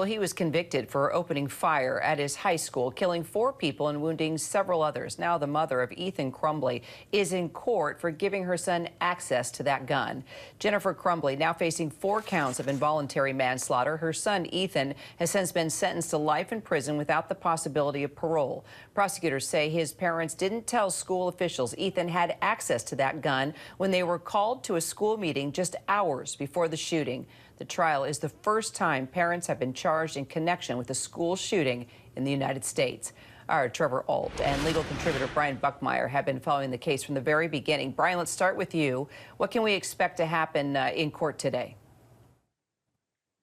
Well, he was convicted for opening fire at his high school, killing 4 people and wounding several others. Now the mother of Ethan Crumbley is in court for giving her son access to that gun. Jennifer Crumbley now facing 4 counts of involuntary manslaughter. Her son Ethan has since been sentenced to life in prison without the possibility of parole. Prosecutors say his parents didn't tell school officials Ethan had access to that gun when they were called to a school meeting just hours before the shooting. The trial is the first time parents have been charged in connection with a school shooting in the United States. Our Trevor Ault and legal contributor Brian Buckmeyer have been following the case from the very beginning. Brian, let's start with you. What can we expect to happen in court today?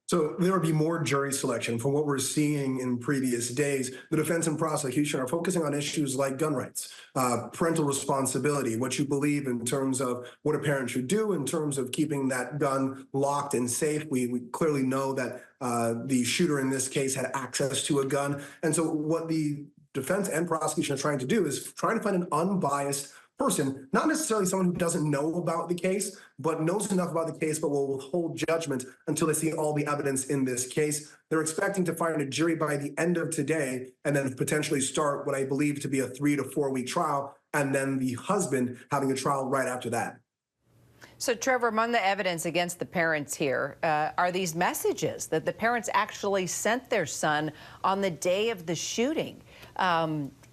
So there will be more jury selection. From what we're seeing in previous days, the defense and prosecution are focusing on issues like gun rights, parental responsibility, what you believe in terms of what a parent should do in terms of keeping that gun locked and safe. We clearly know that the shooter in this case had access to a gun. And so what the defense and prosecution are trying to do is trying to find an unbiased person, not necessarily someone who doesn't know about the case, but knows enough about the case, but will withhold judgment until they see all the evidence in this case. They're expecting to find a jury by the end of today and then potentially start what I believe to be a 3 to 4 week trial, and then the husband having a trial right after that. So, Trevor, among the evidence against the parents here are these messages that the parents actually sent their son on the day of the shooting.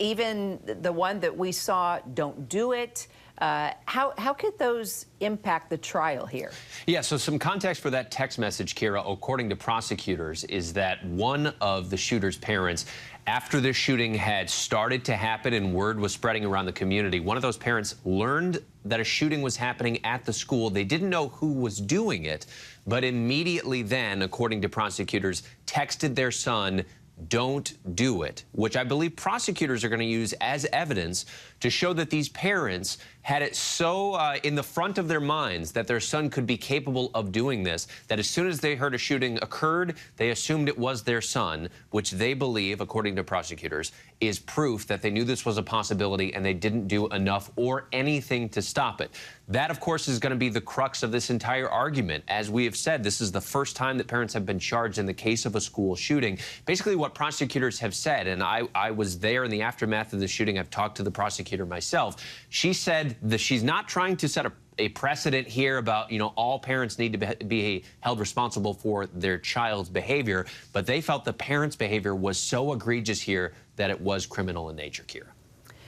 Even the one that we saw, "Don't do it." How could those impact the trial here? Yeah, so some context for that text message, Kira, according to prosecutors, is that one of the shooter's parents, after the shooting had started to happen and word was spreading around the community, one of those parents learned that a shooting was happening at the school. They didn't know who was doing it, but immediately then, according to prosecutors, texted their son, "Don't do it," which I believe prosecutors are going to use as evidence to show that these parents had it so in the front of their minds that their son could be capable of doing this, that as soon as they heard a shooting occurred, they assumed it was their son, which they believe, according to prosecutors, is proof that they knew this was a possibility and they didn't do enough or anything to stop it. That, of course, is going to be the crux of this entire argument. As we have said, this is the first time that parents have been charged in the case of a school shooting. Basically, what prosecutors have said, and I was there in the aftermath of the shooting, I've talked to the prosecutor myself, she said that she's not trying to set a precedent here about, you know, all parents need to be held responsible for their child's behavior, but they felt the parents' behavior was so egregious here that it was criminal in nature, Kira.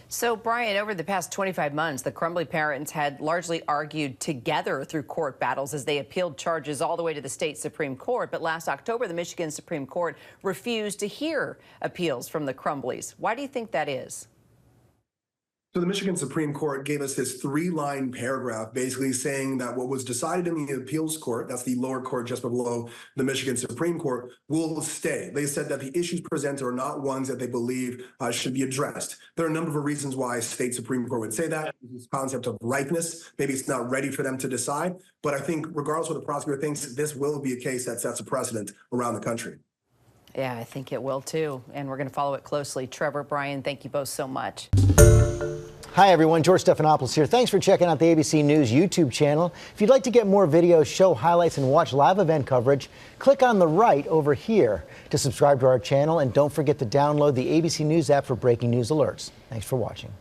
So, Brian, over the past 25 months, the Crumbley parents had largely argued together through court battles as they appealed charges all the way to the state Supreme Court. But last October, the Michigan Supreme Court refused to hear appeals from the Crumbleys. Why do you think that is? So the Michigan Supreme Court gave us this 3-line paragraph basically saying that what was decided in the appeals court, that's the lower court just below the Michigan Supreme Court, will stay. They said that the issues presented are not ones that they believe should be addressed. There are a number of reasons why state Supreme Court would say that. This concept of ripeness, maybe it's not ready for them to decide. But I think regardless of what the prosecutor thinks, this will be a case that sets a precedent around the country. Yeah, I think it will too. And we're going to follow it closely. Trevor, Brian, thank you both so much. Hi, everyone. George Stephanopoulos here. Thanks for checking out the ABC News YouTube channel. If you'd like to get more videos, show highlights, and watch live event coverage, click on the right over here to subscribe to our channel. And don't forget to download the ABC News app for breaking news alerts. Thanks for watching.